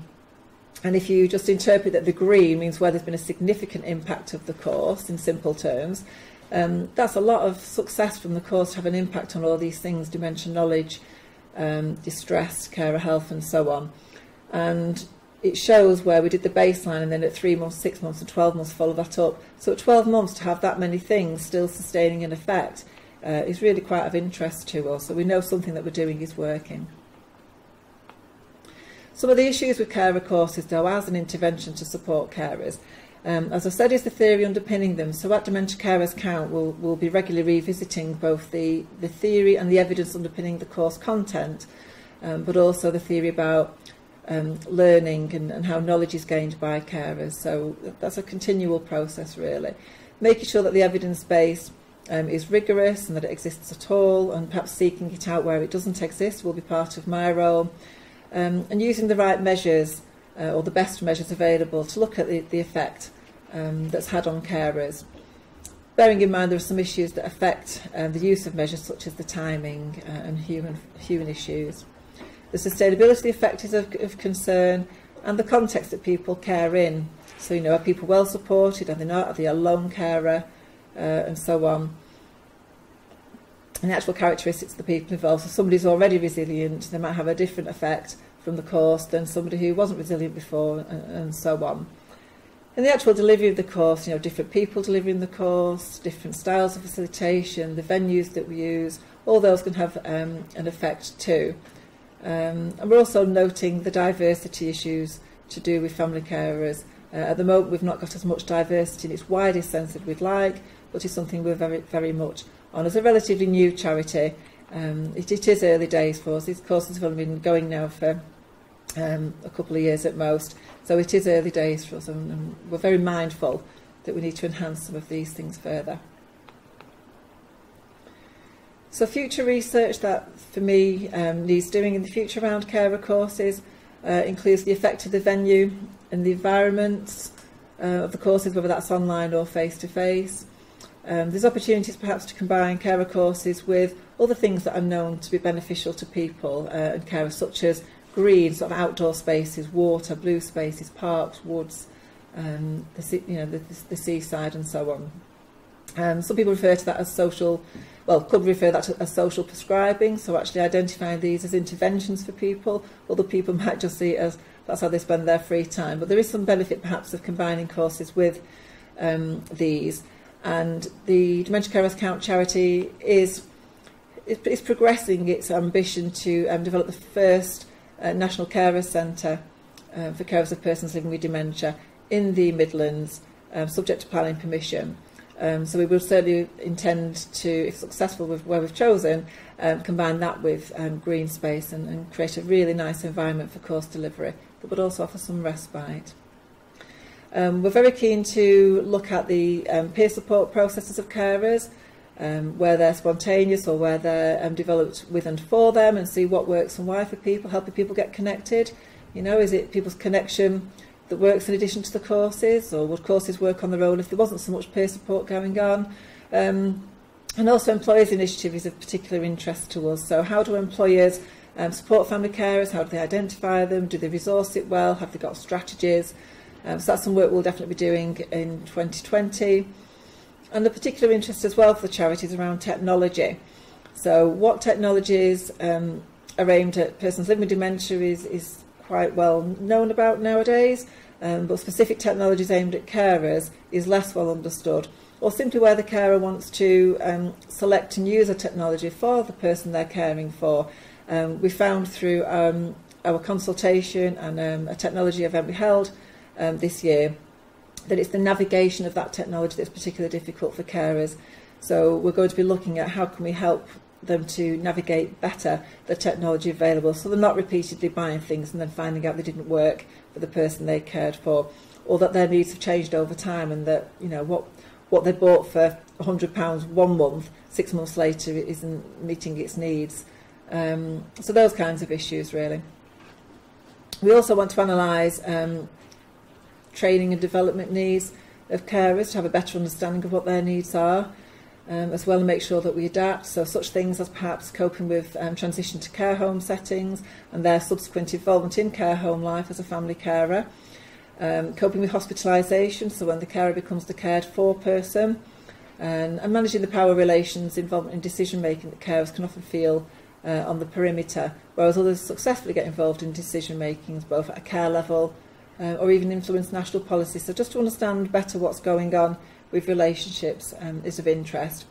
Speaker 1: and if you just interpret that the green means where there's been a significant impact of the course, in simple terms, that's a lot of success from the course to have an impact on all these things: dementia knowledge, distress, carer health, and so on. And it shows where we did the baseline, and then at 3 months, 6 months, and 12 months follow that up. So at 12 months to have that many things still sustaining an effect is really quite of interest to us. So we know something that we're doing is working. Some of the issues with carer courses, though, as an intervention to support carers, as I said, is the theory underpinning them. So at Dementia Carers Count, we'll be regularly revisiting both the theory and the evidence underpinning the course content, but also the theory about learning and how knowledge is gained by carers. So that's a continual process, really. Making sure that the evidence base is rigorous and that it exists at all, and perhaps seeking it out where it doesn't exist will be part of my role. And using the right measures or the best measures available to look at the effect that's had on carers. Bearing in mind there are some issues that affect the use of measures such as the timing and human issues. The sustainability effect is of concern, and the context that people care in. So, you know, are people well supported? Are they not? Are they a lone carer? And so on. and the actual characteristics of the people involved. So somebody who's already resilient, they might have a different effect from the course than somebody who wasn't resilient before, and so on. In the actual delivery of the course, different people delivering the course, different styles of facilitation, the venues that we use, all those can have an effect too. And we're also noting the diversity issues to do with family carers. At the moment, we've not got as much diversity in its widest sense as we'd like, but it's something we're very, very much on. As a relatively new charity, it is early days for us. These courses have only been going now for a couple of years at most, so it is early days for us, and we're very mindful that we need to enhance some of these things further. So future research that, for me, needs doing in the future around carer courses includes the effect of the venue and the environments of the courses, whether that's online or face-to-face. There's opportunities perhaps to combine carer courses with other things that are known to be beneficial to people and carers, such as green, sort of outdoor spaces, water, blue spaces, parks, woods, the seaside, and so on. Some people refer to that as could refer that to as social prescribing, so actually identifying these as interventions for people. Other people might just see it as that's how they spend their free time. But there is some benefit perhaps of combining courses with these. And the Dementia Carers Count charity is progressing its ambition to develop the first National Carers Centre for carers of persons living with dementia in the Midlands, subject to planning permission. So we will certainly intend to, if successful with where we've chosen, combine that with green space and create a really nice environment for course delivery that would also offer some respite. We're very keen to look at the peer support processes of carers, where they're spontaneous or where they're developed with and for them, and see what works and why for people, helping people get connected. Is it people's connection that works in addition to the courses, or would courses work on their own if there wasn't so much peer support going on? And also employers' initiative is of particular interest to us. So how do employers support family carers? How do they identify them? Do they resource it well? Have they got strategies? So that's some work we'll definitely be doing in 2020. And the particular interest as well for the charities around technology. So what technologies are aimed at persons living with dementia is quite well known about nowadays, but specific technologies aimed at carers is less well understood, or simply where the carer wants to select and use a technology for the person they're caring for. We found through our consultation and a technology event we held this year that it's the navigation of that technology that's particularly difficult for carers. So we're going to be looking at how can we help them to navigate better the technology available, so they're not repeatedly buying things and then finding out they didn't work for the person they cared for, or that their needs have changed over time, and that what they bought for £100 1 month, 6 months later it isn't meeting its needs. So those kinds of issues really. We also want to analyse training and development needs of carers to have a better understanding of what their needs are, as well, and make sure that we adapt. So such things as perhaps coping with transition to care home settings and their subsequent involvement in care home life as a family carer, coping with hospitalisation, so when the carer becomes the cared for person, and managing the power relations involvement in decision making that carers can often feel on the perimeter, whereas others successfully get involved in decision making both at a care level or even influence national policy. So just to understand better what's going on with relationships is of interest.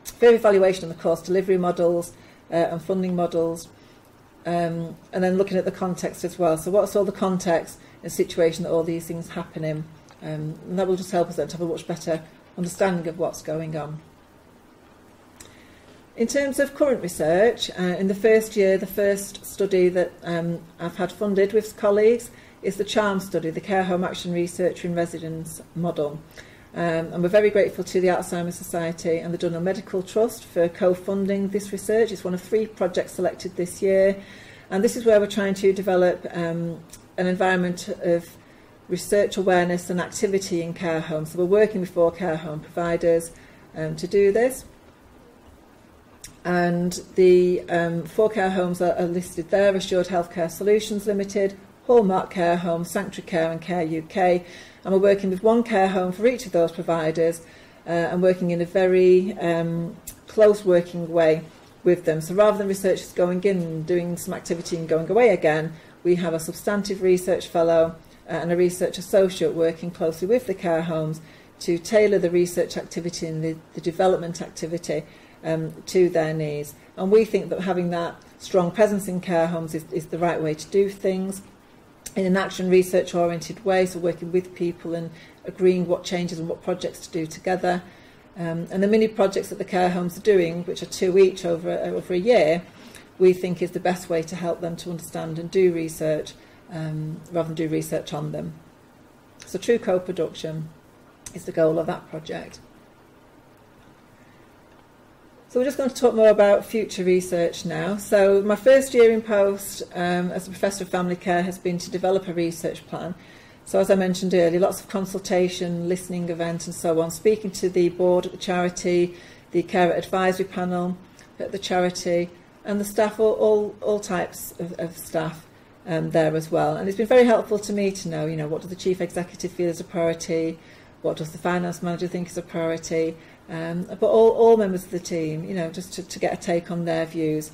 Speaker 1: Further evaluation of the course delivery models and funding models, and then looking at the context as well. So what's all the context and situation that all these things happen in, and that will just help us then to have a much better understanding of what's going on. In terms of current research, in the first year, the first study that I've had funded with colleagues is the CHARM study, the Care Home Action Research in Residence model. And we're very grateful to the Alzheimer's Society and the Dunhill Medical Trust for co-funding this research. It's one of 3 projects selected this year, and this is where we're trying to develop an environment of research awareness and activity in care homes. So we're working with 4 care home providers to do this, and the 4 care homes are listed there: Assured Healthcare Solutions Limited, Hallmark Care Home, Sanctuary Care and Care UK. And we're working with 1 care home for each of those providers, and working in a very close working way with them. So rather than researchers going in and doing some activity and going away again, we have a substantive research fellow and a research associate working closely with the care homes to tailor the research activity and the development activity to their needs. And we think that having that strong presence in care homes is the right way to do things in an action research oriented way, so working with people and agreeing what changes and what projects to do together. And the mini projects that the care homes are doing, which are 2 each over a year, we think is the best way to help them to understand and do research rather than do research on them. So true co-production is the goal of that project. So we're just going to talk more about future research now. So my first year in post as a Professor of Family Care has been to develop a research plan. So as I mentioned earlier, lots of consultation, listening events and so on, speaking to the board at the charity, the carer advisory panel at the charity, and the staff, all types of staff there as well. And it's been very helpful to me to know, what does the Chief Executive feel is a priority, what does the Finance Manager think is a priority, but all members of the team, just to get a take on their views.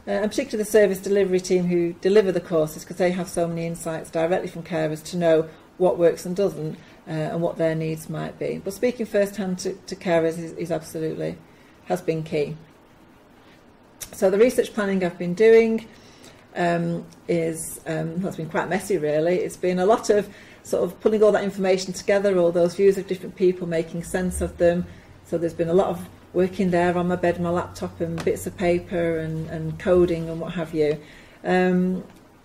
Speaker 1: And particularly the service delivery team who deliver the courses, because they have so many insights directly from carers to know what works and doesn't and what their needs might be. But speaking first-hand to carers is absolutely, has been key. So the research planning I've been doing that's been quite messy really. It's been a lot of sort of pulling all that information together, all those views of different people, making sense of them. So there's been a lot of working there on my bed, my laptop and bits of paper and coding and what have you,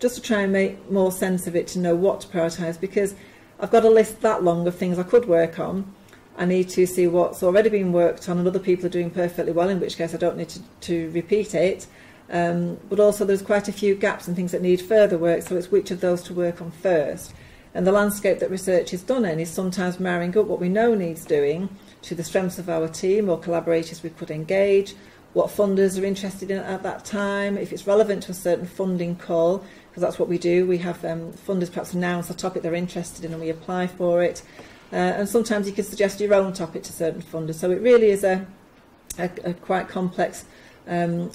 Speaker 1: just to try and make more sense of it, to know what to prioritise, because I've got a list that long of things I could work on. I need to see what's already been worked on and other people are doing perfectly well, in which case I don't need to repeat it. But also there's quite a few gaps and things that need further work, so it's which of those to work on first. And the landscape that research is done in is sometimes marrying up what we know needs doing to the strengths of our team or collaborators we could engage, what funders are interested in at that time, if it's relevant to a certain funding call, because that's what we do. We have funders perhaps announce a topic they're interested in and we apply for it. And sometimes you can suggest your own topic to certain funders. So it really is a quite complex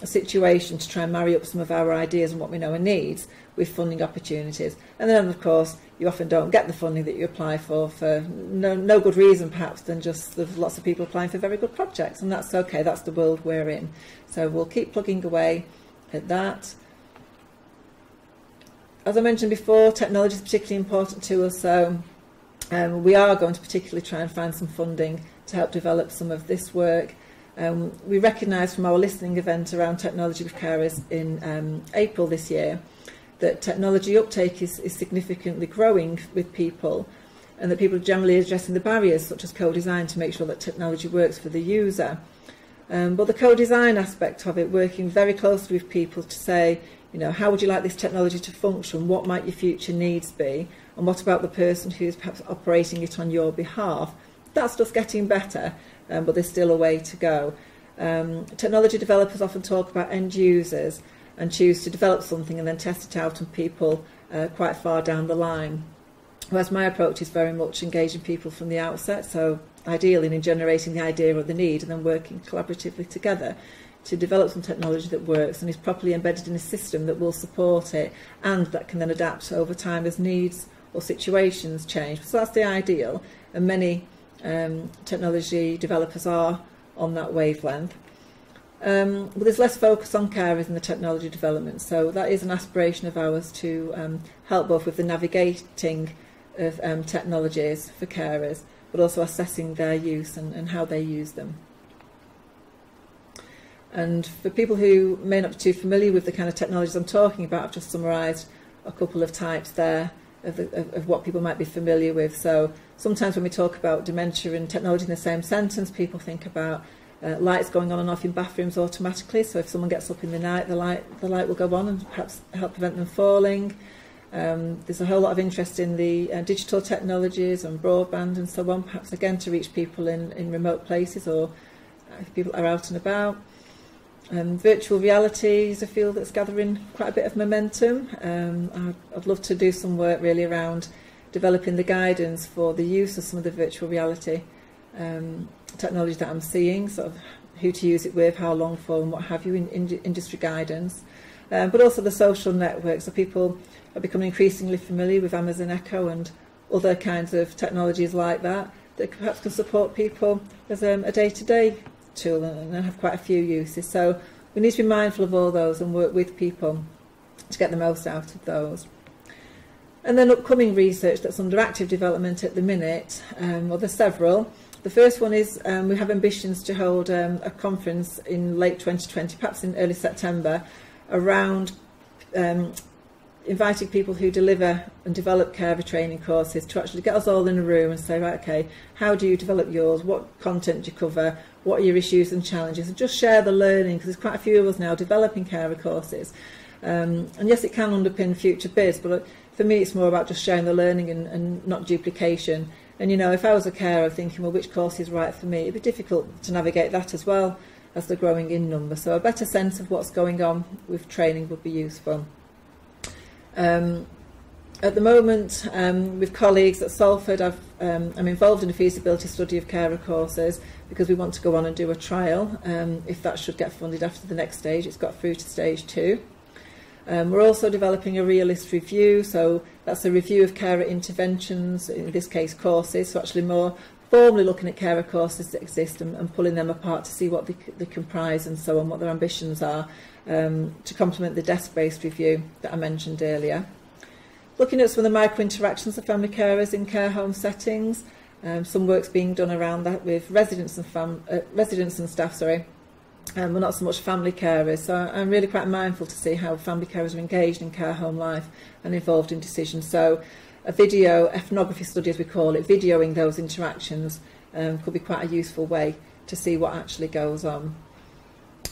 Speaker 1: situation to try and marry up some of our ideas and what we know are needs with funding opportunities. And then, of course, you often don't get the funding that you apply for no good reason perhaps than just there's lots of people applying for very good projects, and that's okay, that's the world we're in. So we'll keep plugging away at that. As I mentioned before, technology is particularly important to us, so we are going to particularly try and find some funding to help develop some of this work. We recognise from our listening event around technology with carers in April this year that technology uptake is significantly growing with people, and that people are generally addressing the barriers such as co-design to make sure that technology works for the user. But the co-design aspect of it, working very closely with people to say, how would you like this technology to function, what might your future needs be, and what about the person who's perhaps operating it on your behalf, that stuff's getting better, but there's still a way to go. Technology developers often talk about end users and choose to develop something and then test it out on people quite far down the line. Whereas my approach is very much engaging people from the outset, so ideally in generating the idea or the need and then working collaboratively together to develop some technology that works and is properly embedded in a system that will support it and that can then adapt over time as needs or situations change. So that's the ideal, and many technology developers are on that wavelength. But there's less focus on carers in the technology development, so that is an aspiration of ours to help both with the navigating of technologies for carers, but also assessing their use and how they use them. And for people who may not be too familiar with the kind of technologies I'm talking about, I've just summarised a couple of types there of what people might be familiar with. So sometimes when we talk about dementia and technology in the same sentence, people think about lights going on and off in bathrooms automatically. So if someone gets up in the night, the light will go on and perhaps help prevent them falling. There's a whole lot of interest in the digital technologies and broadband and so on, perhaps again to reach people in remote places or if people are out and about. Virtual reality is a field that's gathering quite a bit of momentum. I'd love to do some work really around developing the guidance for the use of some of the virtual reality technology that I'm seeing, sort of who to use it with, how long for, and what have you in industry guidance. But also the social networks, so people are becoming increasingly familiar with Amazon Echo and other kinds of technologies like that perhaps can support people as a day-to-day tool and have quite a few uses. So we need to be mindful of all those and work with people to get the most out of those. And then upcoming research that's under active development at the minute, well, there's several. The first one is we have ambitions to hold a conference in late 2020, perhaps in early September, around inviting people who deliver and develop carer training courses to actually get us all in a room and say, right, okay, how do you develop yours? What content do you cover? What are your issues and challenges? And just share the learning, because there's quite a few of us now developing carer courses. And yes, it can underpin future bids, but for me it's more about just sharing the learning and not duplication. And, you know, if I was a carer thinking, well, which course is right for me, it'd be difficult to navigate that as well as the growing in number. So a better sense of what's going on with training would be useful. At the moment, with colleagues at Salford, I'm involved in a feasibility study of carer courses because we want to go on and do a trial. If that should get funded after the next stage, it's got through to stage 2. We're also developing a realist review, so that's a review of carer interventions, in this case courses, so actually more formally looking at carer courses that exist and pulling them apart to see what they comprise and so on, what their ambitions are, to complement the desk-based review that I mentioned earlier. Looking at some of the micro-interactions of family carers in care home settings, some work's being done around that with residents and staff, but not so much family carers. So I'm really quite mindful to see how family carers are engaged in care home life and involved in decisions. So a video ethnography study, as we call it, videoing those interactions could be quite a useful way to see what actually goes on.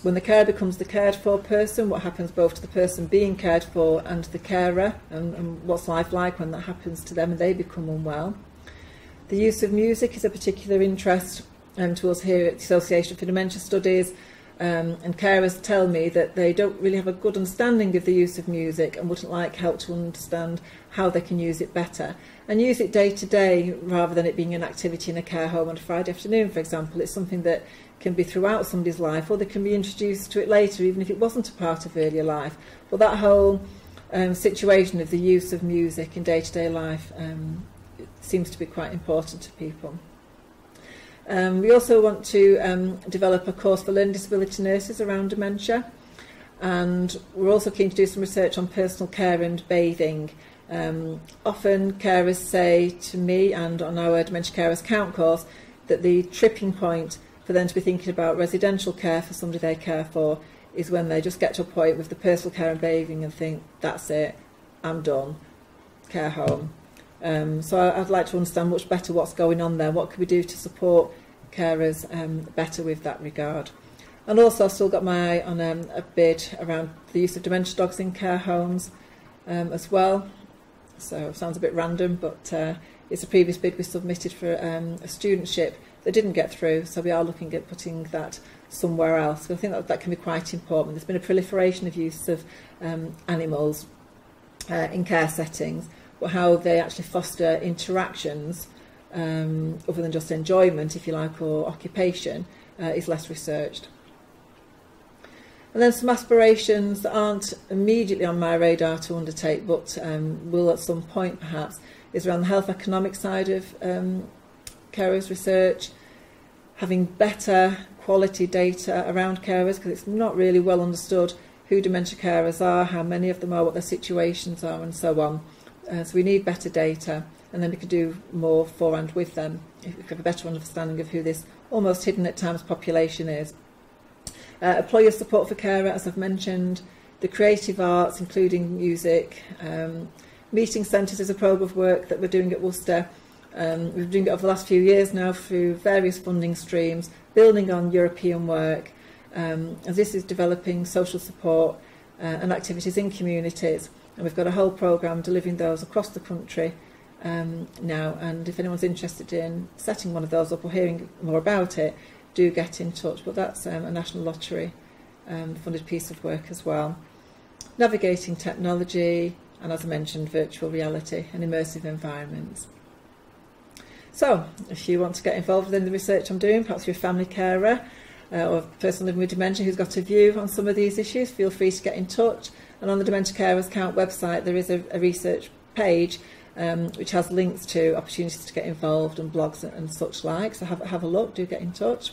Speaker 1: When the carer becomes the cared for person, what happens both to the person being cared for and the carer, and what's life like when that happens to them and they become unwell. The use of music is a particular interest to us here at the Association for Dementia Studies, and carers tell me that they don't really have a good understanding of the use of music and wouldn't like help to understand how they can use it better and use it day to day rather than it being an activity in a care home on a Friday afternoon, for example. It's something that can be throughout somebody's life, or they can be introduced to it later even if it wasn't a part of earlier life. But that whole situation of the use of music in day-to-day life seems to be quite important to people. We also want to develop a course for learning disability nurses around dementia, and we're also keen to do some research on personal care and bathing. Often carers say to me and on our Dementia Carers Count course that the tripping point for them to be thinking about residential care for somebody they care for is when they just get to a point with the personal care and bathing and think, that's it, I'm done, care home. So I'd like to understand much better what's going on there. What can we do to support carers better with that regard? And also I've still got my eye on a bid around the use of dementia dogs in care homes as well. So it sounds a bit random, but it's a previous bid we submitted for a studentship that didn't get through, so we are looking at putting that somewhere else. So I think that can be quite important. There's been a proliferation of use of animals in care settings, but how they actually foster interactions other than just enjoyment, if you like, or occupation, is less researched. And then some aspirations that aren't immediately on my radar to undertake, but will at some point perhaps, is around the health economic side of carers research, having better quality data around carers, because it's not really well understood who dementia carers are, how many of them are, what their situations are, and so on. So we need better data, and then we can do more for and with them if we have a better understanding of who this almost hidden at times population is. Employer support for carer, as I've mentioned, the creative arts, including music. Meeting centres is a programme of work that we're doing at Worcester. We've been doing it over the last few years now through various funding streams, building on European work. As this is developing social support and activities in communities. And we've got a whole programme delivering those across the country now. And if anyone's interested in setting one of those up or hearing more about it, do get in touch. But that's a National Lottery funded piece of work as well. Navigating technology, and as I mentioned, virtual reality and immersive environments. So, if you want to get involved in the research I'm doing, perhaps you're a family carer, or a person living with dementia who's got a view on some of these issues, feel free to get in touch. And on the Dementia Carers Count website there is a research page which has links to opportunities to get involved and blogs and such like, so have a look, do get in touch.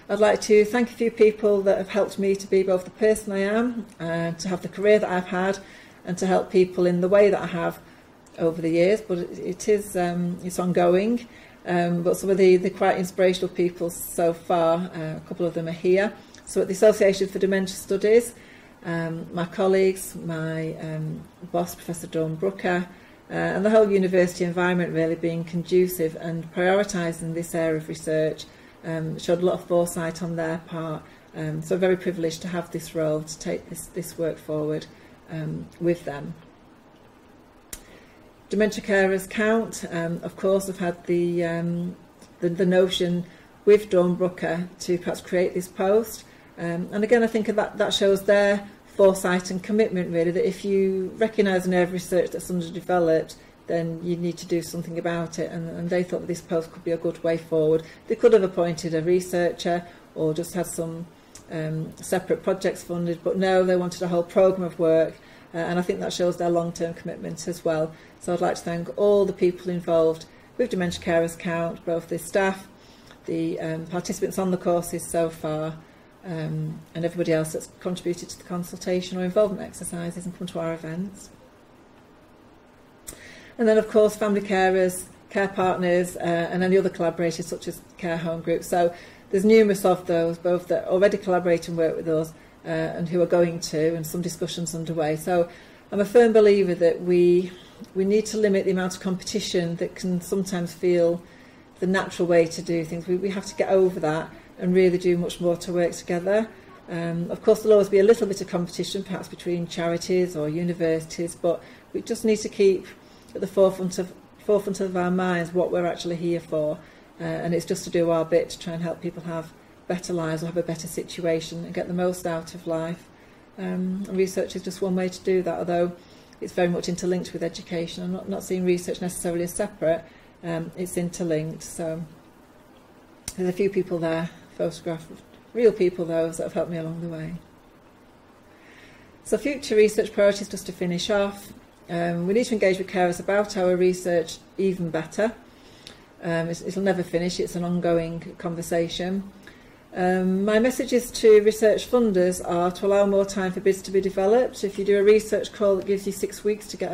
Speaker 1: I'd like to thank a few people that have helped me to be both the person I am, to have the career that I've had, and to help people in the way that I have over the years, but it's ongoing. But some of the quite inspirational people so far, a couple of them are here. So at the Association for Dementia Studies, my colleagues, my boss, Professor Dawn Brooker, and the whole university environment really being conducive and prioritising this area of research, showed a lot of foresight on their part. So I'm very privileged to have this role, to take this work forward with them. Dementia Carers Count, of course, I've had the notion with Dawn Brooker to perhaps create this post. And again, I think that shows their foresight and commitment, really, that if you recognise an area of research that's underdeveloped, then you need to do something about it. And they thought that this post could be a good way forward. They could have appointed a researcher or just had some separate projects funded, but no, they wanted a whole programme of work. And I think that shows their long-term commitment as well. So I'd like to thank all the people involved with Dementia Carers Count, both the staff, the participants on the courses so far, and everybody else that's contributed to the consultation or involvement exercises and come to our events. And then, of course, family carers, care partners, and any other collaborators such as care home groups. So there's numerous of those, both that already collaborate and work with us, and who are going to, and some discussions underway. So I'm a firm believer that we need to limit the amount of competition that can sometimes feel the natural way to do things. We have to get over that and really do much more to work together. Of course, there'll always be a little bit of competition, perhaps between charities or universities, but we just need to keep at the forefront of our minds what we're actually here for, and it's just to do our bit to try and help people have better lives or have a better situation and get the most out of life. And research is just one way to do that, although it's very much interlinked with education. I'm not seeing research necessarily as separate, it's interlinked. So there's a few people there, photographed, real people those that have helped me along the way. So future research priorities, just to finish off. We need to engage with carers about our research even better. It'll never finish, it's an ongoing conversation. My messages to research funders are to allow more time for bids to be developed. If you do a research call that gives you 6 weeks to get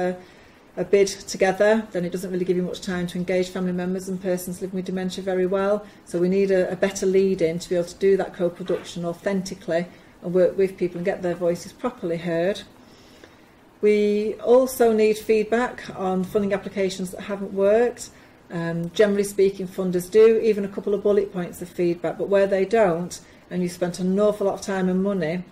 Speaker 1: a bid together, then it doesn't really give you much time to engage family members and persons living with dementia very well. So we need a better lead-in to be able to do that co-production authentically and work with people and get their voices properly heard. We also need feedback on funding applications that haven't worked. Generally speaking, funders do, even a couple of bullet points of feedback, but where they don't, and you've spent an awful lot of time and money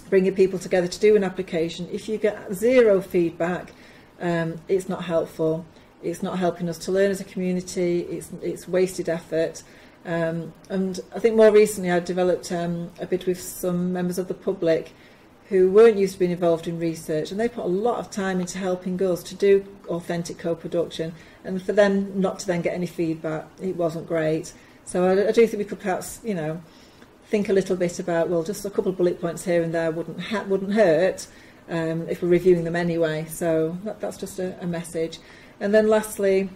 Speaker 1: bringing people together to do an application, if you get zero feedback, it's not helpful. It's not helping us to learn as a community, it's wasted effort. And I think more recently I developed a bid with some members of the public who weren't used to being involved in research, and they put a lot of time into helping us to do authentic co-production, and for them not to then get any feedback, it wasn't great. So I do think we could perhaps, think a little bit about, well, just a couple of bullet points here and there wouldn't hurt if we're reviewing them anyway. So that's just a message. And then lastly,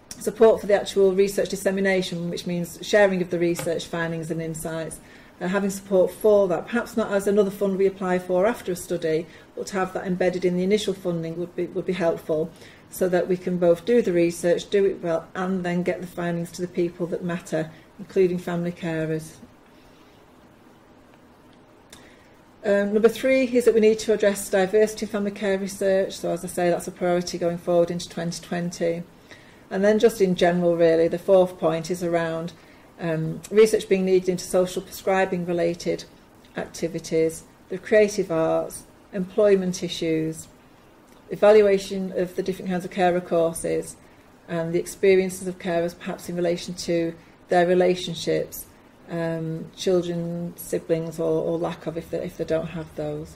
Speaker 1: support for the actual research dissemination, which means sharing of the research findings and insights. Having support for that, perhaps not as another fund we apply for after a study, but to have that embedded in the initial funding would be helpful, so that we can both do the research, do it well, and then get the findings to the people that matter, including family carers. Number 3 is that we need to address diversity in family care research. So as I say, that's a priority going forward into 2020. And then just in general, really, the 4th point is around research being needed into social prescribing related activities, the creative arts, employment issues, evaluation of the different kinds of carer courses, and the experiences of carers perhaps in relation to their relationships, children, siblings, or lack of if they don't have those.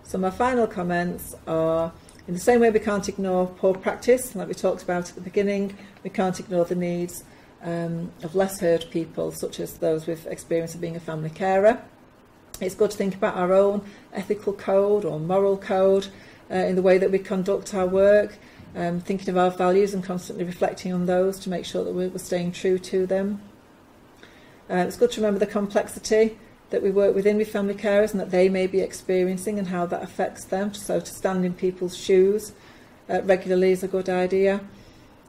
Speaker 1: So my final comments are, in the same way we can't ignore poor practice, like we talked about at the beginning, we can't ignore the needs of less heard people, such as those with experience of being a family carer. It's good to think about our own ethical code or moral code in the way that we conduct our work, thinking of our values and constantly reflecting on those to make sure that we're staying true to them. It's good to remember the complexity that we work within with family carers and that they may be experiencing and how that affects them. So to stand in people's shoes regularly is a good idea.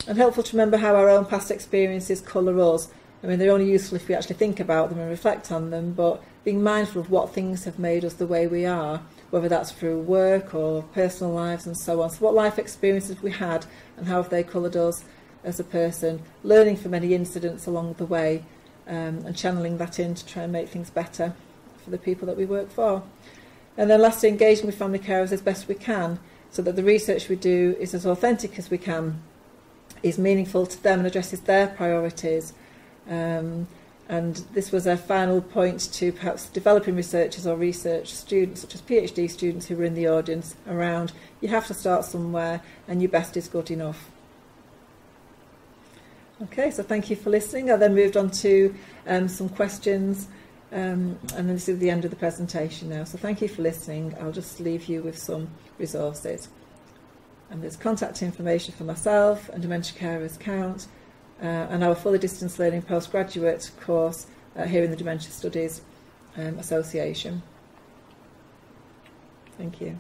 Speaker 1: And helpful to remember how our own past experiences colour us. I mean, they're only useful if we actually think about them and reflect on them, but being mindful of what things have made us the way we are, whether that's through work or personal lives and so on. So what life experiences have we had and how have they coloured us as a person, learning from any incidents along the way, and channeling that in to try and make things better for the people that we work for. And then lastly, engaging with family carers as best we can, so that the research we do is as authentic as we can, is meaningful to them and addresses their priorities. And this was a final point to perhaps developing researchers or research students, such as PhD students who were in the audience, around you have to start somewhere and your best is good enough. Okay, so thank you for listening. I then moved on to some questions, and then this is the end of the presentation now. So thank you for listening. I'll just leave you with some resources. And there's contact information for myself and Dementia Carers Count, and our fully distance learning postgraduate course here in the Dementia Studies Association. Thank you.